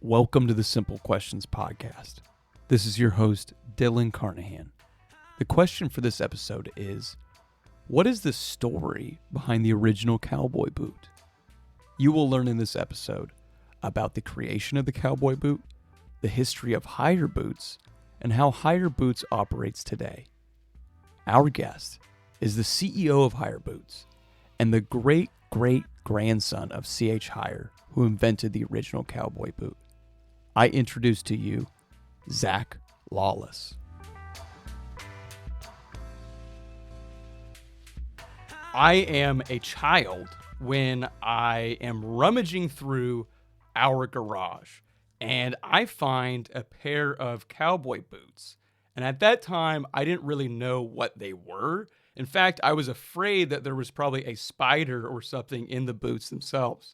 Welcome to the Simple Questions podcast. This is your host, Dylan Carnahan. The question for this episode is, what is the story behind the original cowboy boot? You will learn in this episode about the creation of the cowboy boot, the history of Hyer Boots, and how Hyer Boots operates today. Our guest is the CEO of Hyer Boots and the great-great-grandson of C.H. Hyer, who invented the original cowboy boot. I introduce to you Zach Lawless. I am a child when I am rummaging through our garage and I find a pair of cowboy boots. And at that time, I didn't really know what they were. In fact, I was afraid that there was probably a spider or something in the boots themselves.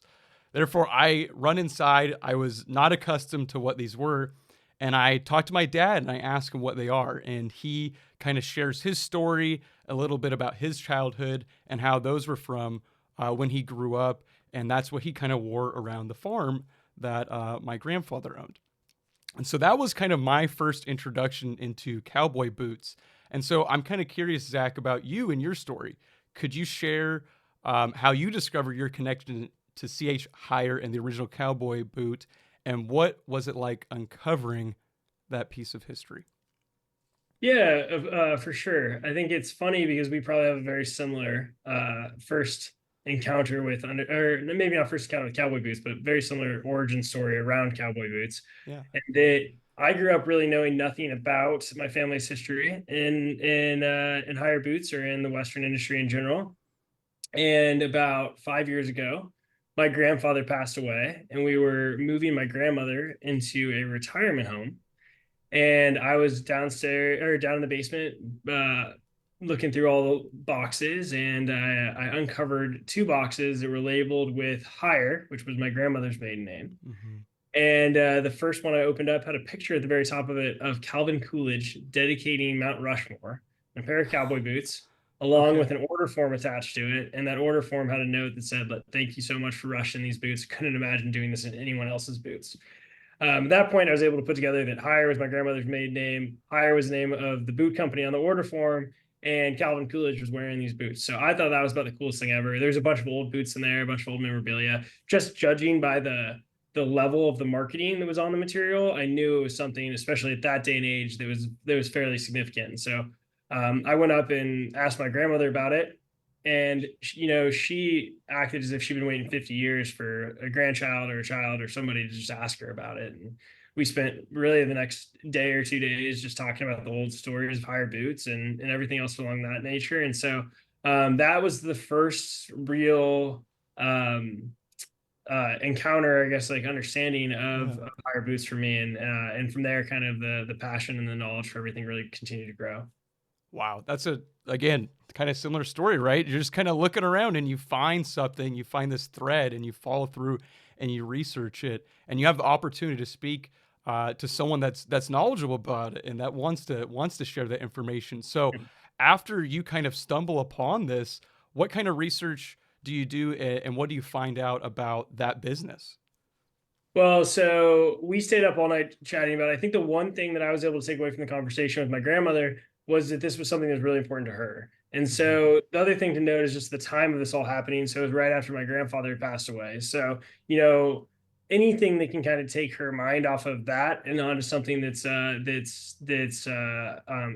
Therefore, I run inside. I was not accustomed to what these were. And I talked to my dad and I asked him what they are. And he kind of shares his story, a little bit about his childhood and how those were from when he grew up. And that's what he kind of wore around the farm that my grandfather owned. And so that was kind of my first introduction into cowboy boots. And so I'm kind of curious, Zach, about you and your story. Could you share how you discovered your connection to C.H. Hyer and the original cowboy boot, and what was it like uncovering that piece of history? Yeah, for sure. I think it's funny because we probably have a very similar first encounter with or maybe not first encounter with cowboy boots, but very similar origin story around cowboy boots. Yeah. And that I grew up really knowing nothing about my family's history in Hyer Boots or in the Western industry in general. And about 5 years ago, my grandfather passed away, and we were moving my grandmother into a retirement home. And I was downstairs or down in the basement, looking through all the boxes, and I uncovered two boxes that were labeled with Hyer, which was my grandmother's maiden name. Mm-hmm. And the first one I opened up had a picture at the very top of it of Calvin Coolidge dedicating Mount Rushmore, and a pair of cowboy boots, along with an order form attached to it. And that order form had a note that said, "Thank you so much for rushing these boots. Couldn't imagine doing this in anyone else's boots." At that point, I was able to put together that Hyer was my grandmother's maiden name. Hyer was the name of the boot company on the order form, and Calvin Coolidge was wearing these boots. So I thought that was about the coolest thing ever. There's a bunch of old boots in there, a bunch of old memorabilia. Just judging by the level of the marketing that was on the material, I knew it was something, especially at that day and age, that was fairly significant. And so I went up and asked my grandmother about it. And, she acted as if she'd been waiting 50 years for a grandchild or a child or somebody to just ask her about it. And we spent really the next day or 2 days just talking about the old stories of Hyer Boots and everything else along that nature. And so that was the first real encounter, I guess, like understanding of Hyer Boots for me. And from there, kind of the passion and the knowledge for everything really continued to grow. Wow. That's again, kind of similar story, right? You're just kind of looking around and you find something, you find this thread and you follow through and you research it and you have the opportunity to speak to someone that's knowledgeable about it and that wants to share the information. So after you kind of stumble upon this, what kind of research do you do and what do you find out about that business? Well, so we stayed up all night chatting about it. I think the one thing that I was able to take away from the conversation with my grandmother was that this was something that was really important to her. And so the other thing to note is just the time of this all happening. So it was right after my grandfather passed away. So, anything that can kind of take her mind off of that and onto something that's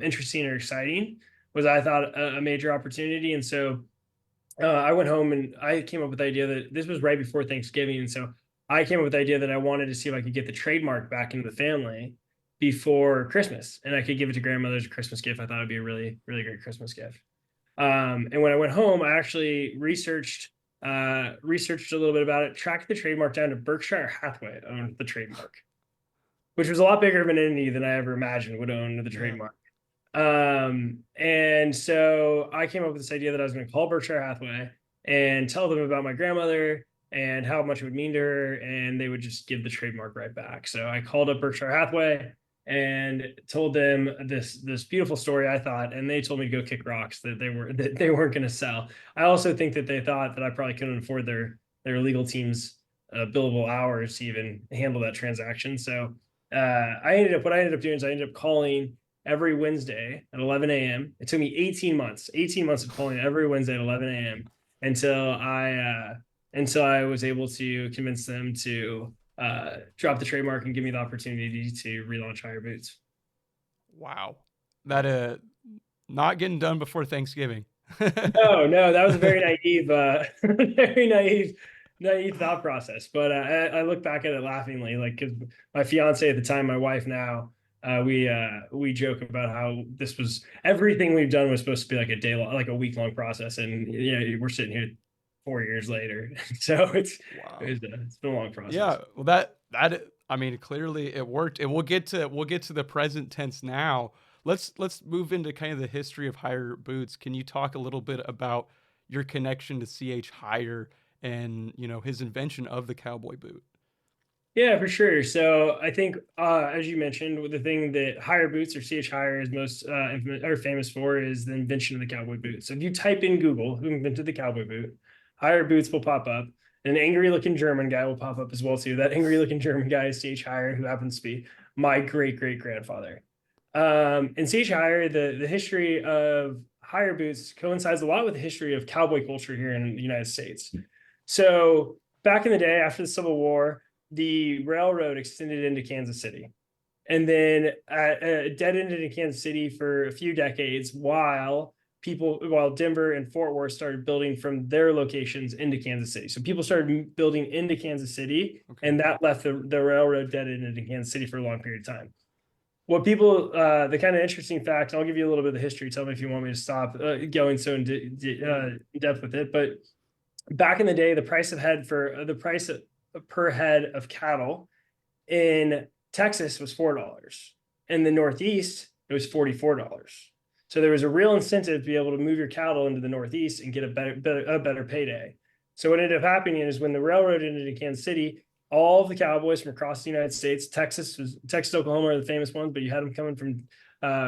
interesting or exciting was, I thought, a major opportunity. And so I went home and I came up with the idea that this was right before Thanksgiving. And so I came up with the idea that I wanted to see if I could get the trademark back into the family before Christmas, and I could give it to grandmother as a Christmas gift. I thought it'd be a really, really great Christmas gift. And when I went home, I actually researched a little bit about it, tracked the trademark down to Berkshire Hathaway owned the trademark, which was a lot bigger of an entity than I ever imagined would own the trademark. And so I came up with this idea that I was going to call Berkshire Hathaway and tell them about my grandmother and how much it would mean to her, and they would just give the trademark right back. So I called up Berkshire Hathaway and told them this beautiful story, I thought, and they told me to go kick rocks, that they weren't going to sell. I also think that they thought that I probably couldn't afford their legal team's billable hours to even handle that transaction. So what I ended up doing is I ended up calling every Wednesday at 11 a.m. It took me 18 months of calling every Wednesday at 11 a.m. Until I was able to convince them to drop the trademark and give me the opportunity to relaunch Hyer Boots. Wow. That not getting done before Thanksgiving. No, that was a very naive, very naive thought process. But I look back at it laughingly, like because my fiance at the time, my wife now, we joke about how this was everything we've done was supposed to be like a day long, like a week long process, and we're sitting here 4 years later, so Wow. it's been a long process. Yeah, well, that I mean, clearly it worked, and we'll get to the present tense now. Let's move into kind of the history of Hyer Boots. Can you talk a little bit about your connection to CH Hyer and his invention of the cowboy boot? Yeah, for sure. So I think, as you mentioned, the thing that Hyer Boots or CH Hyer is most infamous or famous for is the invention of the cowboy boot. So if you type in Google, who invented the cowboy boot, Hyer Boots will pop up. An angry-looking German guy will pop up as well too. That angry-looking German guy is CH Hyer, who happens to be my great-great-grandfather. And CH Hyer, the history of Hyer Boots coincides a lot with the history of cowboy culture here in the United States. So back in the day, after the Civil War, the railroad extended into Kansas City, and then dead ended in Kansas City for a few decades while Denver and Fort Worth started building from their locations into Kansas City. So people started building into Kansas City, and that left the railroad dead ended in Kansas City for a long period of time. What people, the kind of interesting fact, I'll give you a little bit of the history. Tell me if you want me to stop going so in depth with it. But back in the day, the price per head of cattle in Texas was $4. In the Northeast, it was $44. So there was a real incentive to be able to move your cattle into the Northeast and get a better payday. So what ended up happening is when the railroad ended in Kansas City, all of the cowboys from across the United States, Texas, Oklahoma are the famous ones, but you had them coming from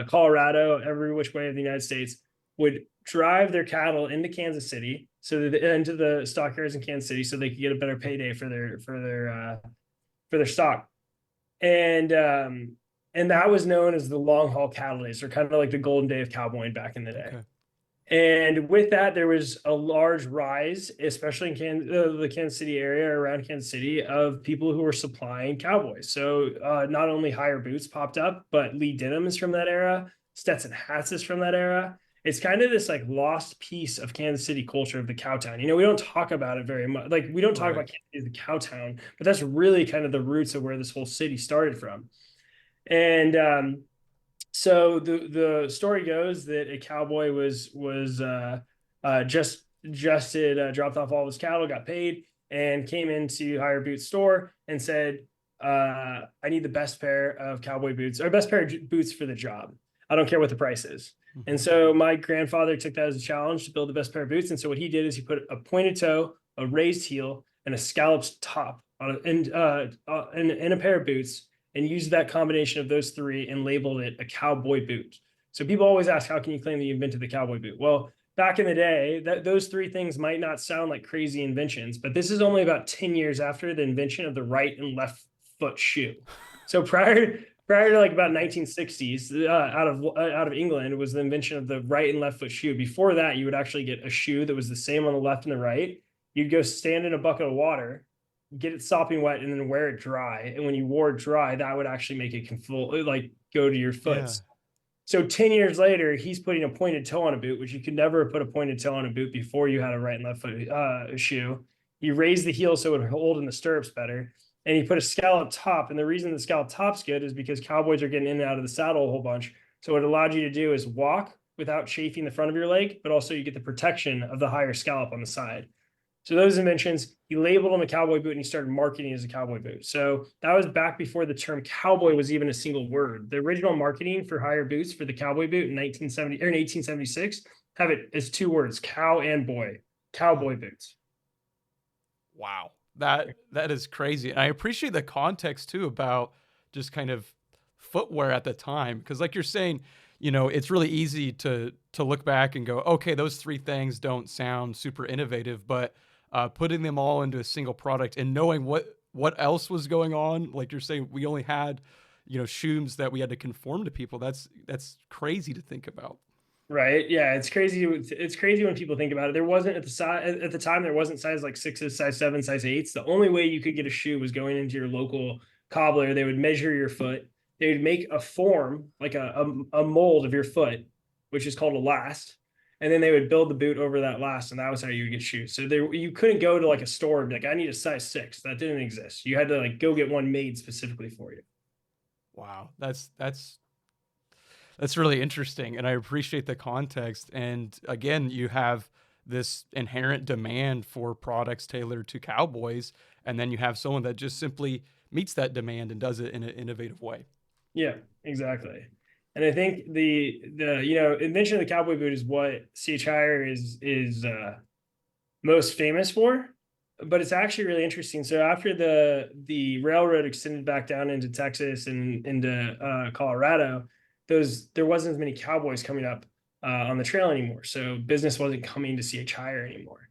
Colorado, every which way of the United States, would drive their cattle into Kansas City, into the stockyards in Kansas City, so they could get a better payday for their stock, and that was known as the long haul cattle days, or kind of like the golden day of cowboying back in the day. Okay. And with that, there was a large rise, especially in the Kansas City area, around Kansas City, of people who were supplying cowboys. So not only Hyer Boots popped up, but Lee Denim is from that era. Stetson hats is from that era. It's kind of this like lost piece of Kansas City culture of the cowtown. We don't talk about it very much. Like we don't talk about Kansas City as the cowtown, but that's really kind of the roots of where this whole city started from. And so the story goes that a cowboy was dropped off all his cattle, got paid, and came into Hyer Boots store and said, "I need the best pair of cowboy boots, or best pair of boots for the job. I don't care what the price is." Mm-hmm. And so my grandfather took that as a challenge to build the best pair of boots. And so what he did is he put a pointed toe, a raised heel, and a scalloped top in a pair of boots, and used that combination of those three and labeled it a cowboy boot. So people always ask, how can you claim that you invented the cowboy boot? Well, back in the day, those three things might not sound like crazy inventions, but this is only about 10 years after the invention of the right and left foot shoe. So prior to like about 1960s, out of England, was the invention of the right and left foot shoe. Before that, you would actually get a shoe that was the same on the left and the right. You'd go stand in a bucket of water, get it sopping wet, and then wear it dry. And when you wore it dry, that would actually make it go to your foot. Yeah. So 10 years later, he's putting a pointed toe on a boot, which you could never put a pointed toe on a boot before you had a right and left foot shoe. He raised the heel so it would hold in the stirrups better. And he put a scallop top. And the reason the scallop top's good is because cowboys are getting in and out of the saddle a whole bunch. So what it allowed you to do is walk without chafing the front of your leg, but also you get the protection of the higher scallop on the side. So those inventions, he labeled them a cowboy boot, and he started marketing as a cowboy boot. So that was back before the term cowboy was even a single word. The original marketing for Hyer Boots for the cowboy boot in 1876 have it as two words: cow and boy. Cowboy boots. Wow, that is crazy. And I appreciate the context too about just kind of footwear at the time, because like you're saying, it's really easy to look back and go, okay, those three things don't sound super innovative, but putting them all into a single product and knowing what else was going on. Like you're saying, we only had, shoes that we had to conform to people. That's crazy to think about. Right. Yeah. It's crazy. It's crazy when people think about it. There wasn't at the time, there wasn't size like sixes, size seven, size eights. The only way you could get a shoe was going into your local cobbler. They would measure your foot. They would make a form, like a mold of your foot, which is called a last. And then they would build the boot over that last. And that was how you would get shoes. So there, you couldn't go to like a store and be like, I need a size 6. That didn't exist. You had to like go get one made specifically for you. Wow, that's really interesting, and I appreciate the context. And again, you have this inherent demand for products tailored to cowboys, and then you have someone that just simply meets that demand and does it in an innovative way. Yeah, exactly. And I think the invention of the cowboy boot is what CH Hyer is most famous for, but it's actually really interesting. So after the railroad extended back down into Texas and into Colorado, there wasn't as many cowboys coming up on the trail anymore. So business wasn't coming to CH Hyer anymore.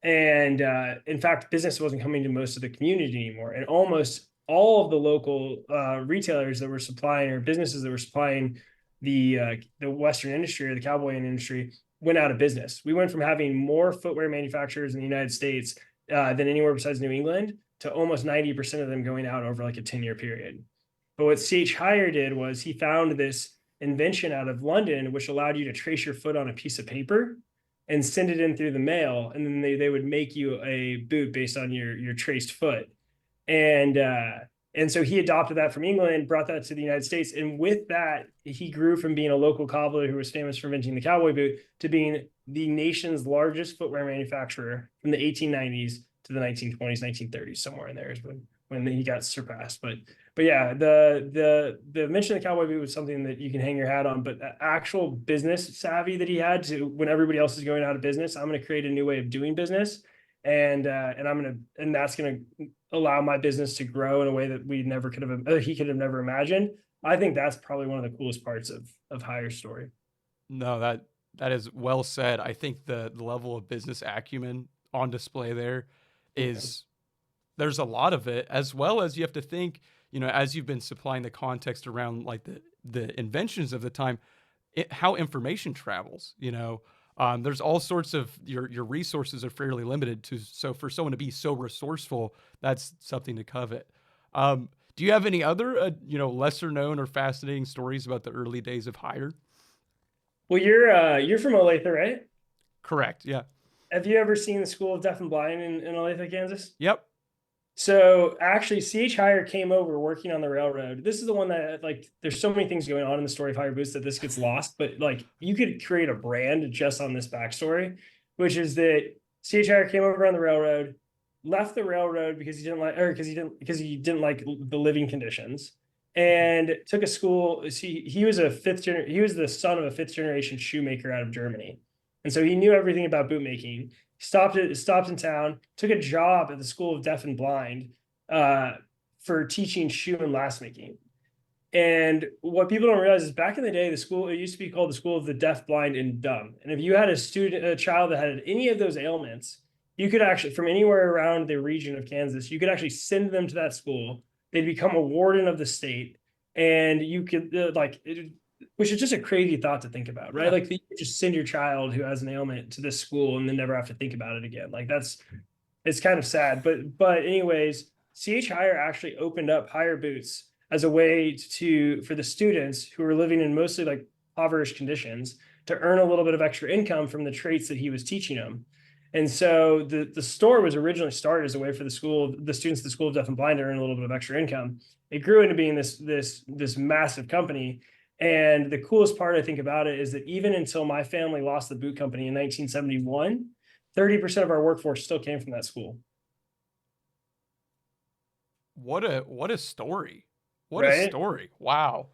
And in fact, business wasn't coming to most of the community anymore. And almost all of the local retailers that were supplying, or businesses that were supplying the Western industry or the cowboy industry, went out of business. We went from having more footwear manufacturers in the United States than anywhere besides New England to almost 90% of them going out over like a 10-year period. But what CH Hyer did was he found this invention out of London, which allowed you to trace your foot on a piece of paper and send it in through the mail. And then they would make you a boot based on your traced foot. And so he adopted that from England, brought that to the United States. And with that, he grew from being a local cobbler who was famous for inventing the cowboy boot to being the nation's largest footwear manufacturer from the 1890s to the 1920s, 1930s, somewhere in there is when he got surpassed. But yeah, the invention of the cowboy boot was something that you can hang your hat on. But the actual business savvy that he had to, when everybody else is going out of business, I'm going to create a new way of doing business, and that's going to allow my business to grow in a way that we never could have, he could have never imagined. I think that's probably one of the coolest parts of Hyer's story. No, that is well said. I think the level of business acumen on display there is there's a lot of it, as well as you have to think, as you've been supplying the context around like the inventions of the time, how information travels. There's all sorts of your resources are fairly limited to. So for someone to be so resourceful, that's something to covet. Do you have any other lesser known or fascinating stories about the early days of Hyer? Well, you're from Olathe, right? Correct. Yeah. Have you ever seen the School of Deaf and Blind in Olathe, Kansas? Yep. So actually, CH Hyer came over working on the railroad. This is the one that, like, there's so many things going on in the story of Hyer Boots that this gets lost. But like, you could create a brand just on this backstory, which is that CH Hyer came over on the railroad, left the railroad because he didn't like, or because he didn't like the living conditions, and took a school. He was he was the son of a fifth generation shoemaker out of Germany, and so he knew everything about boot making. Stopped in town, took a job at the School of Deaf and Blind for teaching shoe and last making. And what people don't realize is back in the day, it used to be called the School of the Deaf, Blind, and Dumb. And if you had a child that had any of those ailments, you could actually, from anywhere around the region of Kansas, you could actually send them to that school. They'd become a warden of the state, and you could which is just a crazy thought to think about, right? Yeah. Like, you just send your child who has an ailment to this school and then never have to think about it again. Like, it's kind of sad. But anyways, CH Hyer actually opened up Hyer Boots as a way for the students who were living in mostly like impoverished conditions to earn a little bit of extra income from the traits that he was teaching them. And so the store was originally started as a way for the students of the School of Deaf and Blind to earn a little bit of extra income. It grew into being this massive company. And the coolest part I think about it is that even until my family lost the boot company in 1971, 30% of our workforce still came from that school. What a story. What Right? a story. Wow.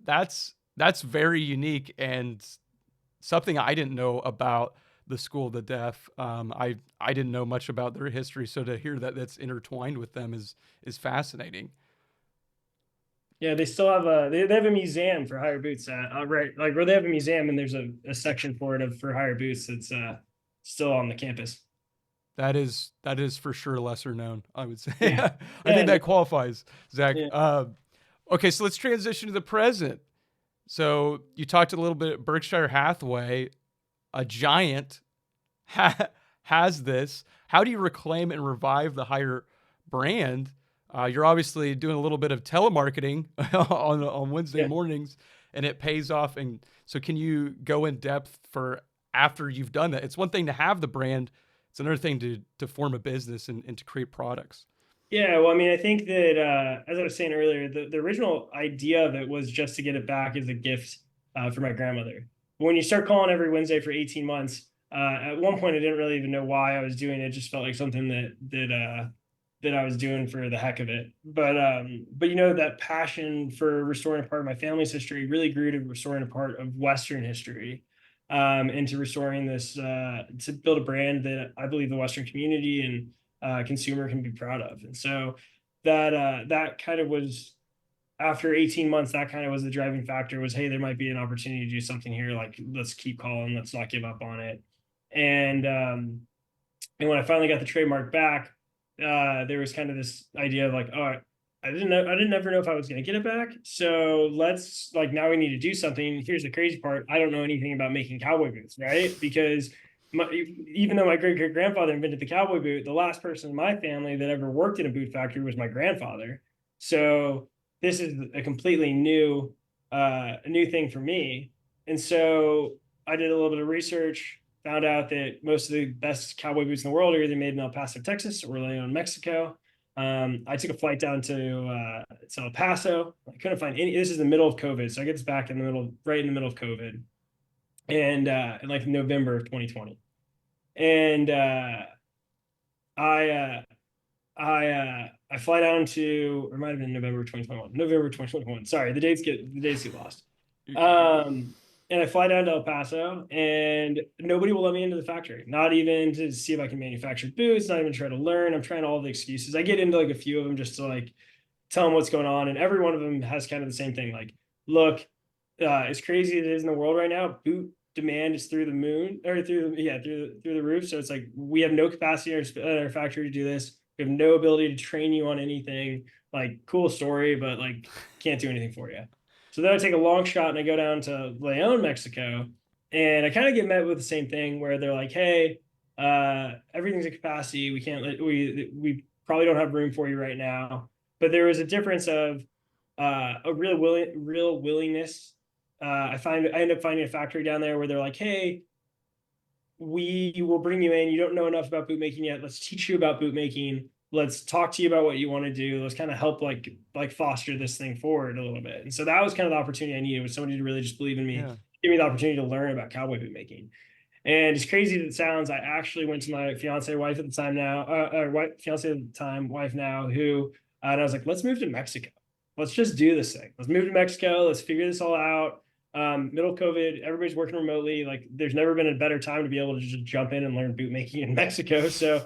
That's very unique and something I didn't know about the School of the Deaf. I didn't know much about their history. So to hear that that's intertwined with them is fascinating. Yeah, they still have they have a museum for Hyer Boots, right? Like, where they have a museum and there's a section for Hyer Boots that's still on the campus. That is for sure lesser known, I would say. Yeah. I Yeah. think that qualifies, Zach. Yeah. Okay, so let's transition to the present. So you talked a little bit. Berkshire Hathaway, a giant, has this. How do you reclaim and revive the Hyer brand? You're obviously doing a little bit of telemarketing on Wednesday Yeah. mornings, and it pays off. And so, can you go in depth for after you've done that? It's one thing to have the brand; it's another thing to form a business and to create products. Yeah, well, I mean, I think that as I was saying earlier, the original idea of it was just to get it back as a gift for my grandmother. But when you start calling every Wednesday for 18 months, at one point I didn't really even know why I was doing it. It just felt like something that I was doing for the heck of it. But you know, that passion for restoring a part of my family's history really grew to restoring a part of Western history, and to restoring this to build a brand that I believe the Western community and consumer can be proud of. And so that kind of was after 18 months, that kind of was the driving factor was, hey, there might be an opportunity to do something here. Like, let's keep calling, let's not give up on it. And when I finally got the trademark back, there was kind of this idea of like, oh, I didn't ever know if I was going to get it back. So let's like, now we need to do something. Here's the crazy part. I don't know anything about making cowboy boots, right? Because even though my great great grandfather invented the cowboy boot, the last person in my family that ever worked in a boot factory was my grandfather. So this is a completely new thing for me. And so I did a little bit of research, found out that most of the best cowboy boots in the world are either made in El Paso, Texas, or Leon, Mexico. I took a flight down to El Paso. I couldn't find any. This is the middle of COVID, so I get this back in the middle, right in the middle of COVID, and in like November of 2020. And I I fly down to, or it might have been November 2021. November 2021. Sorry, the dates get lost. Um, and I fly down to El Paso, and nobody will let me into the factory. Not even to see if I can manufacture boots. Not even try to learn. I'm trying all the excuses. I get into like a few of them just to like tell them what's going on, and every one of them has kind of the same thing. Like, look, as crazy as it is in the world right now, boot demand is through the moon or through the roof. So it's like we have no capacity at our factory to do this. We have no ability to train you on anything. Like, cool story, but like can't do anything for you. So then I take a long shot and I go down to Leon, Mexico, and I kind of get met with the same thing where they're like, "Hey, everything's at capacity. We can't let we probably don't have room for you right now." But there was a difference of a real willingness. I end up finding a factory down there where they're like, "Hey, we will bring you in. You don't know enough about boot making yet. Let's teach you about boot making. Let's talk to you about what you want to do. Let's kind of help like foster this thing forward a little bit." And so that was kind of the opportunity I needed, was somebody to really just believe in me, Yeah. give me the opportunity to learn about cowboy boot making. And as crazy as it sounds, I actually went to my fiance wife at the time now, fiance at the time, wife now, who, and I was like, let's move to Mexico. Let's just do this thing. Let's move to Mexico. Let's figure this all out. Middle of COVID, everybody's working remotely. Like, there's never been a better time to be able to just jump in and learn boot making in Mexico. So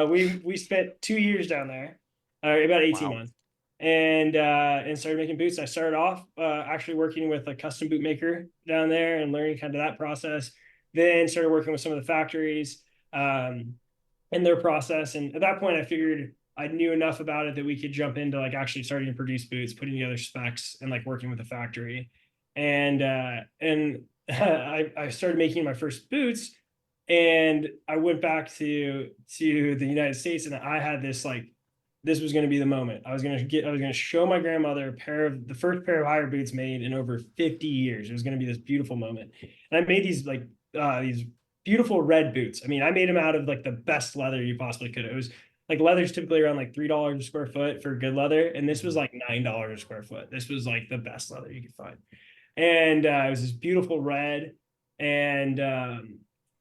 we spent 2 years down there, about 18 Wow. months, and started making boots. I started off actually working with a custom boot maker down there and learning kind of that process. Then started working with some of the factories in their process. And at that point, I figured I knew enough about it that we could jump into like actually starting to produce boots, putting together specs, and like working with the factory. And I started making my first boots, and I went back to the United States, and I had this like, this was going to be the moment. I was going to show my grandmother the first pair of Hyer boots made in over 50 years. It was going to be this beautiful moment. And I made these beautiful red boots. I mean, I made them out of like the best leather you possibly could. It was like, leather's typically around like $3 a square foot for good leather, and this was like $9 a square foot. This was like the best leather you could find. And it was this beautiful red. And I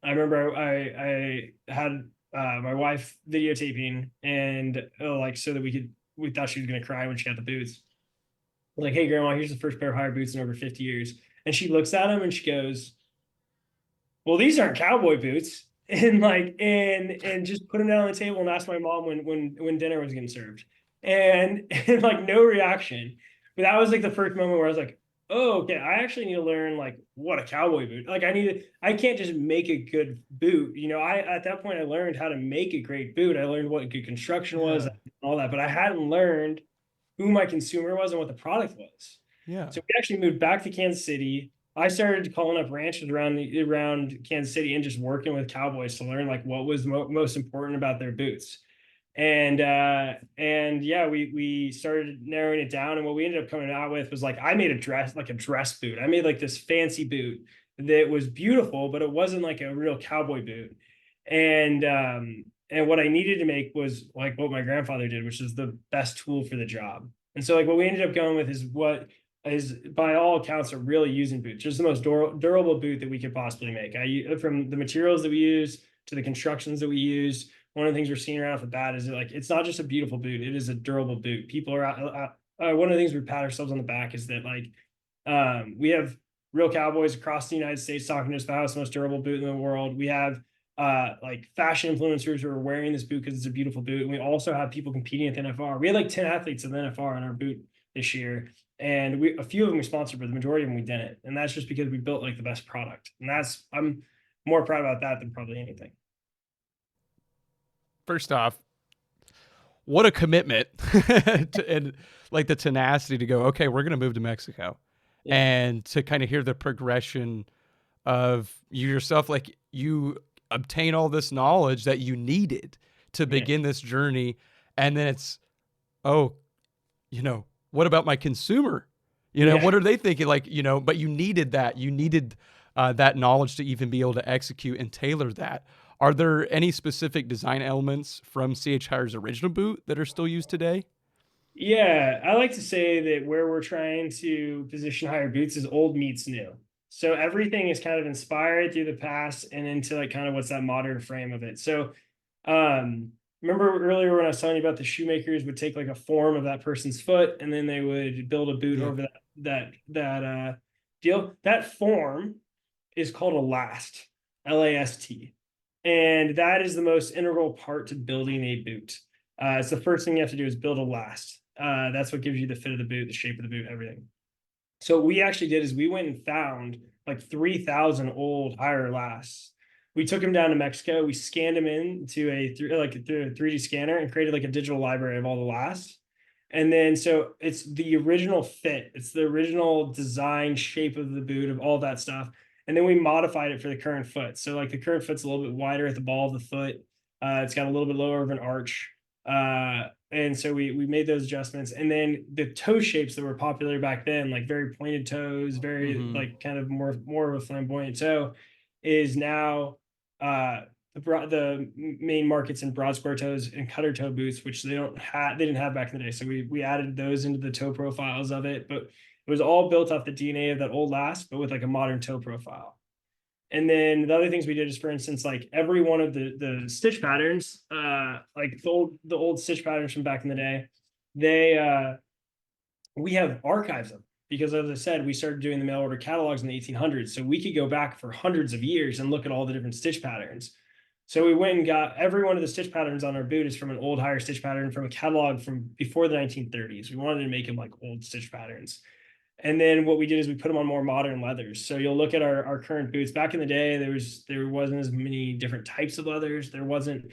remember I had my wife videotaping, and like, so that we thought she was gonna cry when she got the boots. Like, "Hey, grandma, here's the first pair of Hyer boots in over 50 years." And she looks at them and she goes, "Well, these aren't cowboy boots." And like, and just put them down on the table and asked my mom when dinner was getting served. And like, no reaction. But that was like the first moment where I was like, oh, okay, I actually need to learn like what a cowboy boot. Like I can't just make a good boot. I at that point I learned how to make a great boot. I learned what good construction was, Yeah. and all that, but I hadn't learned who my consumer was and what the product was. Yeah. So we actually moved back to Kansas City. I started calling up ranches around Kansas City and just working with cowboys to learn like what was most important about their boots. And yeah, we started narrowing it down, and what we ended up coming out with was like I made a dress boot. I made like this fancy boot that was beautiful, but it wasn't like a real cowboy boot. And what I needed to make was like what my grandfather did, which is the best tool for the job. And so like what we ended up going with is what is by all accounts a really using boot, just the most durable boot that we could possibly make. From the materials that we use to the constructions that we use, one of the things we're seeing right off the bat is that, like, it's not just a beautiful boot, it is a durable boot. People are one of the things we pat ourselves on the back is that like we have real cowboys across the United States talking to us about how it's the most durable boot in the world. We have like fashion influencers who are wearing this boot because it's a beautiful boot, and we also have people competing at the NFR. We had like 10 athletes at the NFR on our boot this year, and a few of them we sponsored, but the majority of them we didn't, and that's just because we built like the best product. And I'm more proud about that than probably anything. First off, what a commitment and like the tenacity to go, okay, we're going to move to Mexico, Yeah. and to kind of hear the progression of you yourself, like you obtain all this knowledge that you needed to Yeah. begin this journey. And then it's, oh, what about my consumer? Yeah. What are they thinking? Like, but you needed that. You needed that knowledge to even be able to execute and tailor that. Are there any specific design elements from CH Hyer's original boot that are still used today? Yeah, I like to say that where we're trying to position Hyer Boots is old meets new. So everything is kind of inspired through the past and into like kind of what's that modern frame of it. So remember earlier when I was telling you about the shoemakers would take like a form of that person's foot and then they would build a boot Yeah. over that deal. That form is called a last, LAST. And that is the most integral part to building a boot. It's the first thing you have to do is build a last. That's what gives you the fit of the boot, the shape of the boot, everything. So what we actually did is we went and found like 3,000 old Hyer lasts. We took them down to Mexico. We scanned them into through a 3D scanner and created like a digital library of all the lasts. And then so it's the original fit. It's the original design shape of the boot of all that stuff. And then we modified it for the current foot. So like the current foot's a little bit wider at the ball of the foot. It's got a little bit lower of an arch. And so we made those adjustments. And then the toe shapes that were popular back then, like very pointed toes, very Mm-hmm. like kind of more of a flamboyant toe, is now the main markets in broad square toes and cutter toe boots, which they didn't have back in the day. So we added those into the toe profiles of it, but it was all built off the DNA of that old last, but with like a modern toe profile. And then the other things we did is, for instance, like every one of the stitch patterns, like the old stitch patterns from back in the day, they we have archives of them because, as I said, we started doing the mail order catalogs in the 1800s, so we could go back for hundreds of years and look at all the different stitch patterns. So we went and got every one of the stitch patterns on our boot is from an old Hyer stitch pattern from a catalog from before the 1930s. We wanted to make them like old stitch patterns. And then what we did is we put them on more modern leathers. So you'll look at our current boots. Back in the day, there wasn't as many different types of leathers. There wasn't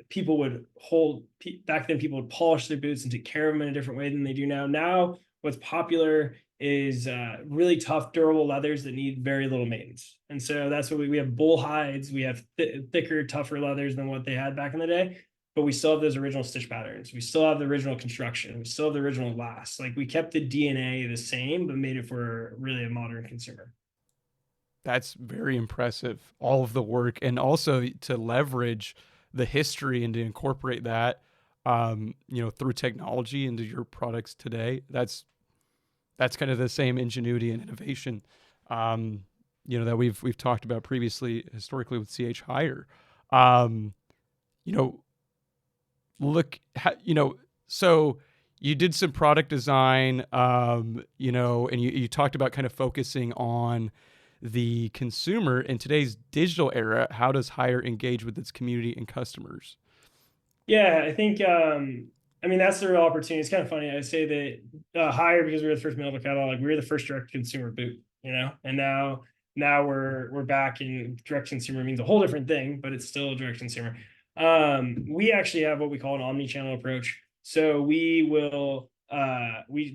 people would hold back then. People would polish their boots and take care of them in a different way than they do now. Now, what's popular is really tough, durable leathers that need very little maintenance. And so that's what we have bull hides. We have thicker, tougher leathers than what they had back in the day, but we still have those original stitch patterns. We still have the original construction. We still have the original last. Like we kept the DNA the same, but made it for really a modern consumer. That's very impressive. All of the work, and also to leverage the history and to incorporate that, through technology into your products today. That's kind of the same ingenuity and innovation, that we've talked about previously historically with CH Hyer. Um, you know, so you did some product design, and you talked about kind of focusing on the consumer in today's digital era. How does Hyer engage with its community and customers? Yeah, I think I mean, that's the real opportunity. It's kind of funny. I say that Hyer, because we were the first mail to catalog, we were the first direct consumer boot, and now we're back in direct consumer means a whole different thing, but it's still direct consumer. We actually have what we call an omni-channel approach. So we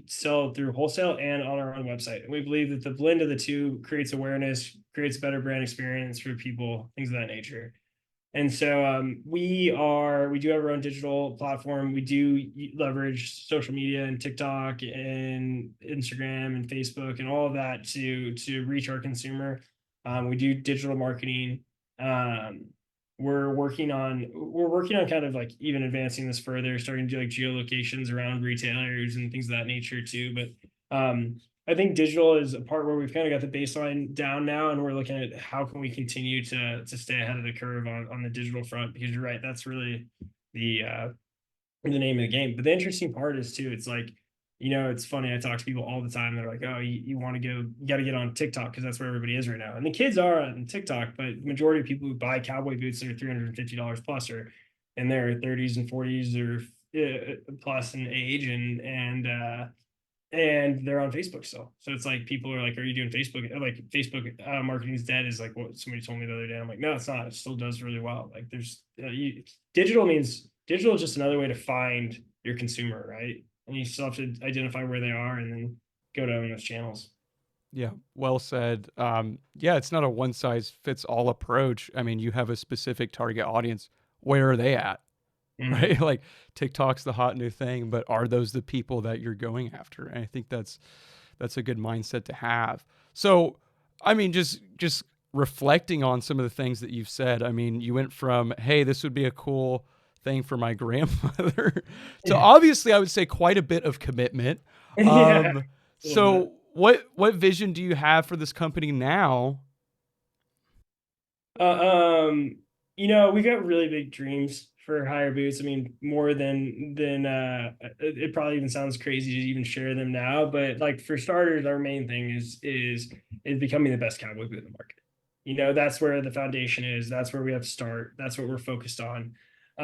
sell through wholesale and on our own website. And we believe that the blend of the two creates awareness, creates better brand experience for people, things of that nature. And so we do have our own digital platform. We do leverage social media and TikTok and Instagram and Facebook and all of that to reach our consumer. We do digital marketing. Um, we're working on kind of like even advancing this further, starting to do like geolocations around retailers and things of that nature too. But I think digital is a part where we've kind of got the baseline down now, and we're looking at how can we continue to stay ahead of the curve on the digital front, because you're right, that's really the name of the game. But the interesting part is too, it's like, it's funny. I talk to people all the time. They're like, "Oh, you want to go? You got to get on TikTok because that's where everybody is right now." And the kids are on TikTok, but the majority of people who buy cowboy boots that are $350 plus are in their 30s and 40s or plus in age, and they're on Facebook still. So it's like people are like, "Are you doing Facebook?" Like Facebook marketing is dead is like what somebody told me the other day. I'm like, "No, it's not. It still does really well." Like digital is just another way to find your consumer, right? And you still have to identify where they are and then go to those channels. Yeah, well said. Yeah, it's not a one size fits all approach. I mean, you have a specific target audience. Where are they at? Mm-hmm. Right? Like TikTok's the hot new thing, but are those the people that you're going after? And I think that's a good mindset to have. So, I mean, just reflecting on some of the things that you've said. I mean, you went from, "Hey, this would be a cool thing for my grandmother," to Yeah. obviously, I would say quite a bit of commitment. Yeah. Um, A little bit. so what vision do you have for this company now? Uh, um, we got really big dreams for Hyer Boots. I mean, more than it probably even sounds crazy to even share them now, but like for starters, our main thing is becoming the best cowboy boot in the market. That's where the foundation is. That's where we have to start. That's what we're focused on. We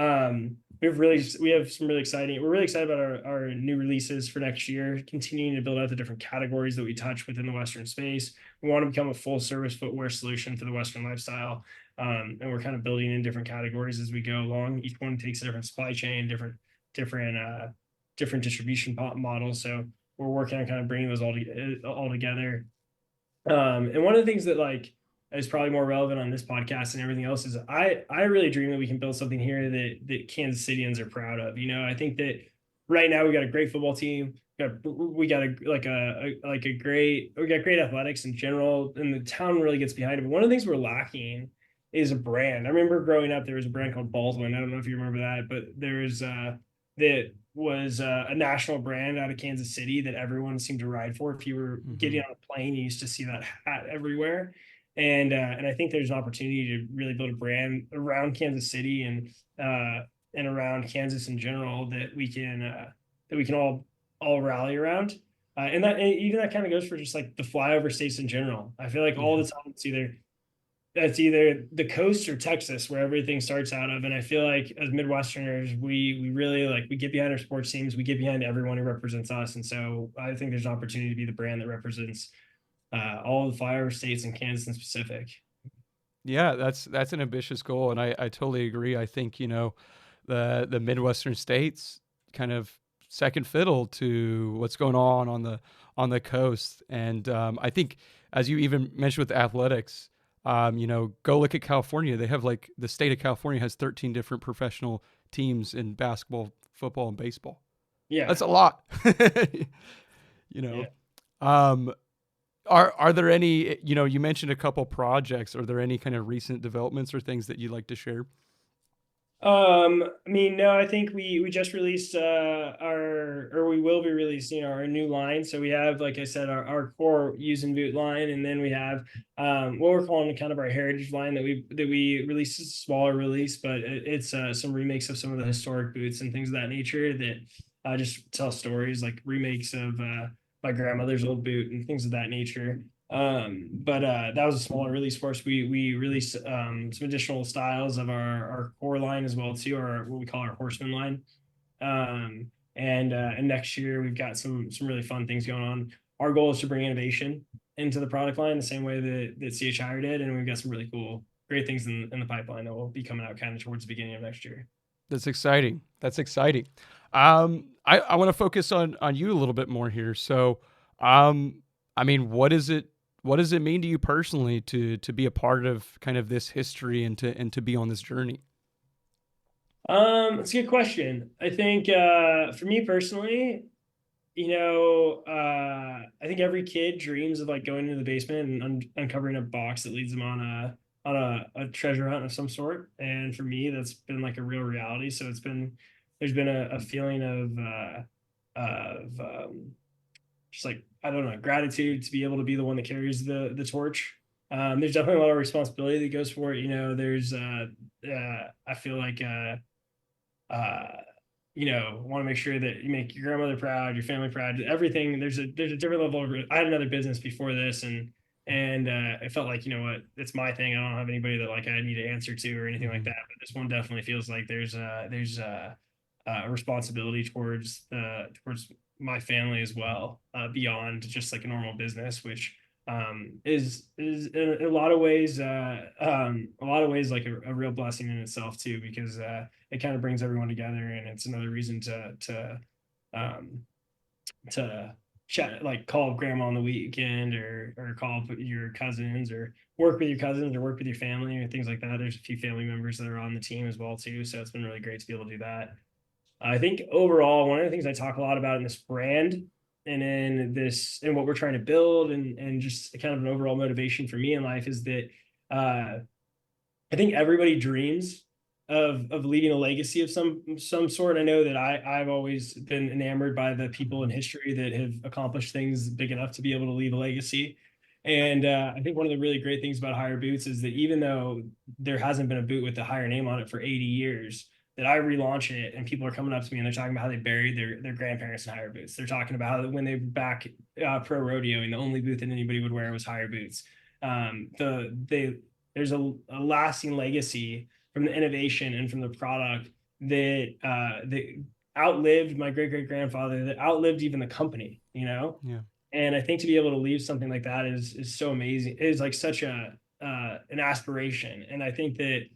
have some really exciting. We're really excited about our new releases for next year, continuing to build out the different categories that we touch within the Western space. We want to become a full service footwear solution for the Western lifestyle. And we're kind of building in different categories as we go along. Each one takes a different supply chain, different distribution model. So we're working on kind of bringing those all together. And one of the things that like is probably more relevant on this podcast and everything else is I really dream that we can build something here that Kansas Cityans are proud of. I think that right now we got a great football team. We got we got great athletics in general, and the town really gets behind it. But one of the things we're lacking is a brand. I remember growing up, there was a brand called Baldwin. I don't know if you remember that, but there's that was a national brand out of Kansas City that everyone seemed to ride for. If you were Mm-hmm. getting on a plane, you used to see that hat everywhere. And I think there's an opportunity to really build a brand around Kansas City and around Kansas in general that we can all rally around. And even that kind of goes for just like the flyover states in general. I feel like all Yeah. the time it's either the coast or Texas where everything starts out of. And I feel like as Midwesterners, we really like we get behind our sports teams, we get behind everyone who represents us. And so I think there's an opportunity to be the brand that represents all of the flyover states and Kansas in specific. Yeah, that's an ambitious goal, and I totally agree. I think the Midwestern states kind of second fiddle to what's going on the coast, and I think as you even mentioned with athletics, go look at California. They have like the state of California has 13 different professional teams in basketball, football, and baseball. Yeah. That's a lot. you Yeah. know, um, are there any, you mentioned a couple projects. Are there any kind of recent developments or things that you'd like to share? I mean, no, I think we just released or we will be releasing our new line. So we have, like I said, our core use and boot line, and then we have what we're calling kind of our heritage line that we released as a smaller release, but it's some remakes of some of the historic boots and things of that nature that just tell stories, like remakes of my grandmother's old boot and things of that nature. But that was a smaller release for us. We released some additional styles of our core line as well too, or what we call our horseman line. And next year we've got some really fun things going on. Our goal is to bring innovation into the product line the same way that CH Hyer did, and we've got some really cool, great things in the pipeline that will be coming out kind of towards the beginning of next year. That's exciting. That's exciting. I want to focus on you a little bit more here. So, I mean, what does it mean to you personally to be a part of kind of this history and to be on this journey? It's a good question. I think for me personally, I think every kid dreams of like going into the basement and uncovering a box that leads them on a treasure hunt of some sort. And for me, that's been like a real reality. So there's been a feeling of just like, I don't know, gratitude to be able to be the one that carries the torch. There's definitely a lot of responsibility that goes for it. There's I feel like want to make sure that you make your grandmother proud, your family proud, everything. There's a different level of. I had another business before this, and it felt like, what, it's my thing. I don't have anybody that like I need to answer to or anything like that. But this one definitely feels like there's a responsibility towards my family as well, beyond just like a normal business, which is in a lot of ways like a real blessing in itself too, because it kind of brings everyone together, and it's another reason um, to chat, like call grandma on the weekend, or call your cousins, or work with your cousins, or work with your family, or things like that. There's a few family members that are on the team as well too, so it's been really great to be able to do that. I think overall, one of the things I talk a lot about in this brand and and what we're trying to build, and just kind of an overall motivation for me in life, is that I think everybody dreams of leaving a legacy of some sort. I know that I've always been enamored by the people in history that have accomplished things big enough to be able to leave a legacy. And I think one of the really great things about Hyer Boots is that even though there hasn't been a boot with the Hyer name on it for 80 years, that I relaunch it and people are coming up to me and they're talking about how they buried their grandparents in Hyer Boots. They're talking about how when they were back pro rodeoing, the only boot that anybody would wear was Hyer Boots. There's a lasting legacy from the innovation and from the product that outlived my great grandfather, that outlived even the company. Yeah. And I think to be able to leave something like that is so amazing. It is like such an aspiration, and I think that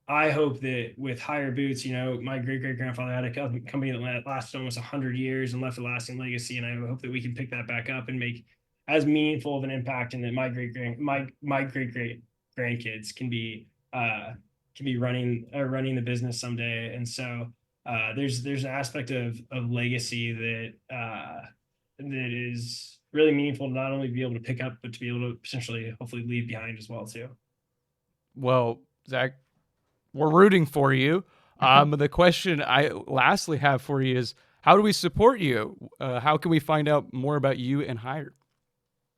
I hope that with Hyer Boots, my great grandfather had a company that lasted almost 100 years and left a lasting legacy, and I hope that we can pick that back up and make as meaningful of an impact, and that my great grandkids can be running the business someday. And so there's an aspect of legacy that is really meaningful to not only be able to pick up, but to be able to potentially hopefully leave behind as well too. Well, Zach, we're rooting for you. The question I lastly have for you is, how do we support you? How can we find out more about you and Hyer?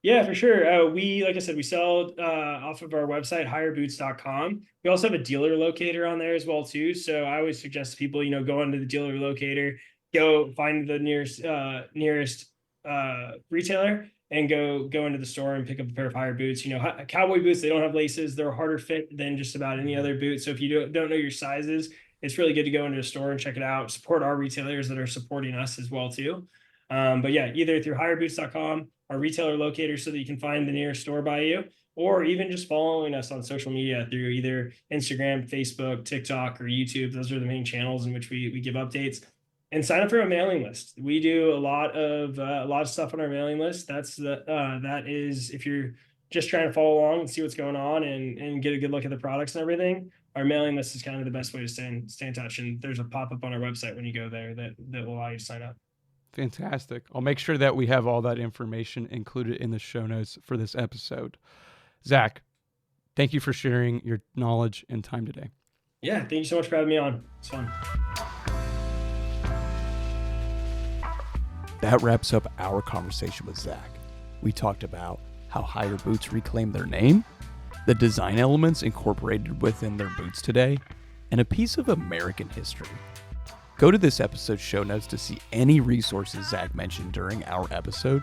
Yeah, for sure. Like I said, we sell off of our website, hyerboots.com. We also have a dealer locator on there as well too. So I always suggest people, go into the dealer locator, go find the nearest retailer, and go into the store and pick up a pair of Hyer Boots. Cowboy boots, they don't have laces. They're a harder fit than just about any other boot. So if you don't know your sizes, it's really good to go into a store and check it out. Support our retailers that are supporting us as well too. But yeah, either through hyerboots.com, our retailer locator, so that you can find the nearest store by you, or even just following us on social media through either Instagram, Facebook, TikTok, or YouTube. Those are the main channels in which we give updates. And sign up for a mailing list. We do a lot of stuff on our mailing list. That is, if you're just trying to follow along and see what's going on, and get a good look at the products and everything, our mailing list is kind of the best way to stay in touch. And there's a pop-up on our website when you go there that will allow you to sign up. Fantastic. I'll make sure that we have all that information included in the show notes for this episode. Zach, thank you for sharing your knowledge and time today. Yeah, thank you so much for having me on. It's fun. That wraps up our conversation with Zach. We talked about how Hyer Boots reclaimed their name, the design elements incorporated within their boots today, and a piece of American history. Go to this episode's show notes to see any resources Zach mentioned during our episode.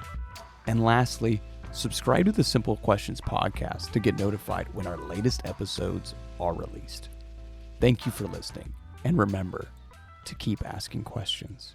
And lastly, subscribe to the Simple Questions podcast to get notified when our latest episodes are released. Thank you for listening. And remember, to keep asking questions.